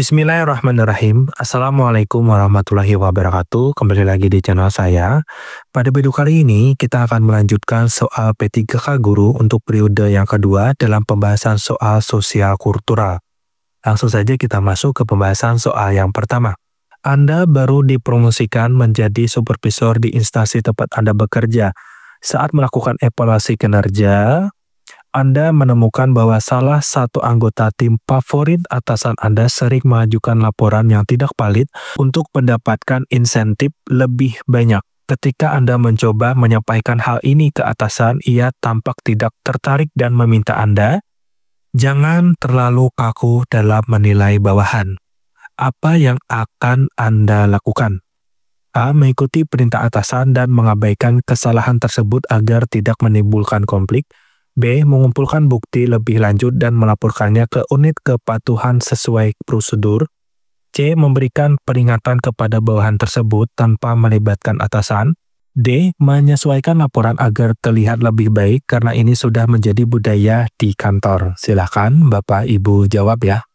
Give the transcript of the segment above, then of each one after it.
Bismillahirrahmanirrahim. Assalamualaikum warahmatullahi wabarakatuh. Kembali lagi di channel saya. Pada video kali ini kita akan melanjutkan soal P3K Guru untuk periode yang kedua dalam pembahasan soal sosial kultural. Langsung saja kita masuk ke pembahasan soal yang pertama. Anda baru dipromosikan menjadi supervisor di instansi tempat Anda bekerja. Saat melakukan evaluasi kinerja, Anda menemukan bahwa salah satu anggota tim favorit atasan Anda sering mengajukan laporan yang tidak valid untuk mendapatkan insentif lebih banyak. Ketika Anda mencoba menyampaikan hal ini ke atasan, ia tampak tidak tertarik dan meminta Anda, jangan terlalu kaku dalam menilai bawahan. Apa yang akan Anda lakukan? A. Mengikuti perintah atasan dan mengabaikan kesalahan tersebut agar tidak menimbulkan konflik. B. Mengumpulkan bukti lebih lanjut dan melaporkannya ke unit kepatuhan sesuai prosedur. C. Memberikan peringatan kepada bawahan tersebut tanpa melibatkan atasan. D. Menyesuaikan laporan agar terlihat lebih baik karena ini sudah menjadi budaya di kantor. Silakan Bapak Ibu jawab ya.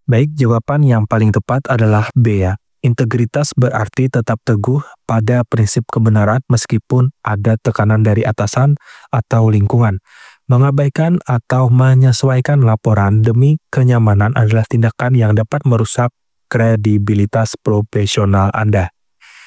Baik, jawaban yang paling tepat adalah B ya. Integritas berarti tetap teguh pada prinsip kebenaran meskipun ada tekanan dari atasan atau lingkungan. Mengabaikan atau menyesuaikan laporan demi kenyamanan adalah tindakan yang dapat merusak kredibilitas profesional Anda.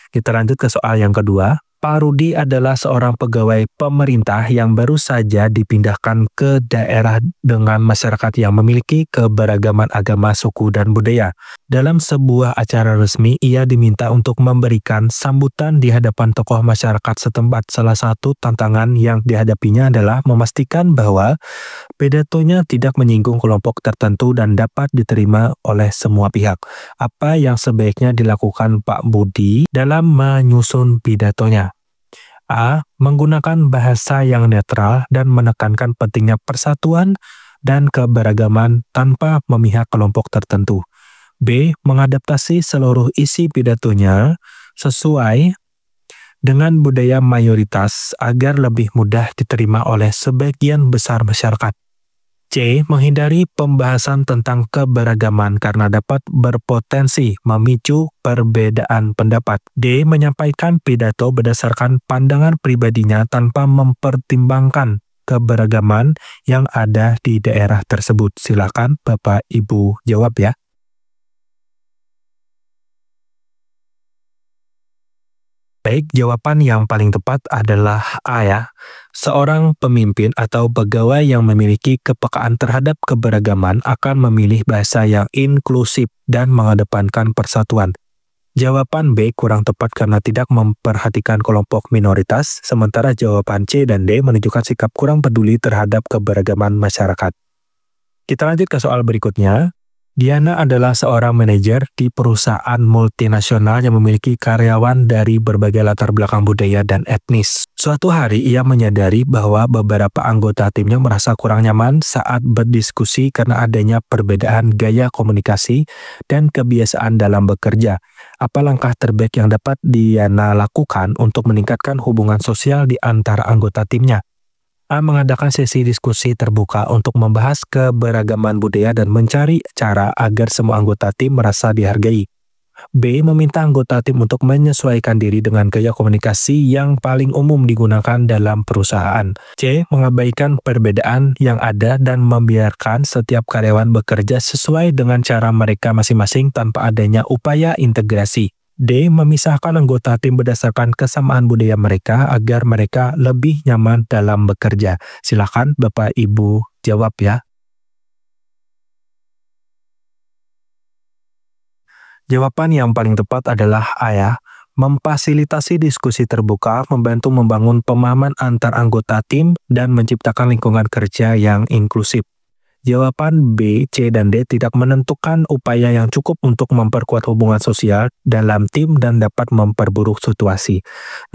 Kita lanjut ke soal yang kedua. Pak Rudi adalah seorang pegawai pemerintah yang baru saja dipindahkan ke daerah dengan masyarakat yang memiliki keberagaman agama, suku, dan budaya. Dalam sebuah acara resmi, ia diminta untuk memberikan sambutan di hadapan tokoh masyarakat setempat. Salah satu tantangan yang dihadapinya adalah memastikan bahwa pidatonya tidak menyinggung kelompok tertentu dan dapat diterima oleh semua pihak. Apa yang sebaiknya dilakukan Pak Budi dalam menyusun pidatonya? A. Menggunakan bahasa yang netral dan menekankan pentingnya persatuan dan keberagaman tanpa memihak kelompok tertentu. B. Mengadaptasi seluruh isi pidatonya sesuai dengan budaya mayoritas agar lebih mudah diterima oleh sebagian besar masyarakat. C. Menghindari pembahasan tentang keberagaman karena dapat berpotensi memicu perbedaan pendapat. D. Menyampaikan pidato berdasarkan pandangan pribadinya tanpa mempertimbangkan keberagaman yang ada di daerah tersebut. Silakan Bapak Ibu jawab ya. Baik, jawaban yang paling tepat adalah A ya. Seorang pemimpin atau pegawai yang memiliki kepekaan terhadap keberagaman akan memilih bahasa yang inklusif dan mengedepankan persatuan. Jawaban B kurang tepat karena tidak memperhatikan kelompok minoritas, sementara jawaban C dan D menunjukkan sikap kurang peduli terhadap keberagaman masyarakat. Kita lanjut ke soal berikutnya. Diana adalah seorang manajer di perusahaan multinasional yang memiliki karyawan dari berbagai latar belakang budaya dan etnis. Suatu hari ia menyadari bahwa beberapa anggota timnya merasa kurang nyaman saat berdiskusi karena adanya perbedaan gaya komunikasi dan kebiasaan dalam bekerja. Apa langkah terbaik yang dapat Diana lakukan untuk meningkatkan hubungan sosial di antara anggota timnya? A. Mengadakan sesi diskusi terbuka untuk membahas keberagaman budaya dan mencari cara agar semua anggota tim merasa dihargai. B. Meminta anggota tim untuk menyesuaikan diri dengan gaya komunikasi yang paling umum digunakan dalam perusahaan. C. Mengabaikan perbedaan yang ada dan membiarkan setiap karyawan bekerja sesuai dengan cara mereka masing-masing tanpa adanya upaya integrasi. D. Memisahkan anggota tim berdasarkan kesamaan budaya mereka agar mereka lebih nyaman dalam bekerja. Silakan Bapak Ibu jawab ya. Jawaban yang paling tepat adalah A ya. Memfasilitasi diskusi terbuka, membantu membangun pemahaman antar anggota tim, dan menciptakan lingkungan kerja yang inklusif. Jawaban B, C, dan D tidak menentukan upaya yang cukup untuk memperkuat hubungan sosial dalam tim dan dapat memperburuk situasi.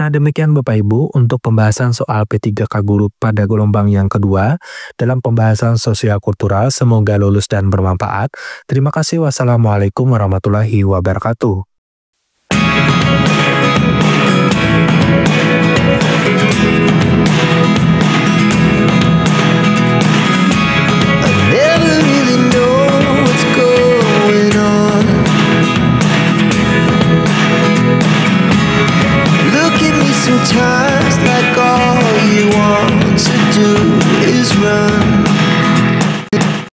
Nah, demikian Bapak Ibu untuk pembahasan soal P3K Guru pada gelombang yang kedua dalam pembahasan sosial kultural. Semoga lulus dan bermanfaat. Terima kasih. Wassalamualaikum warahmatullahi wabarakatuh.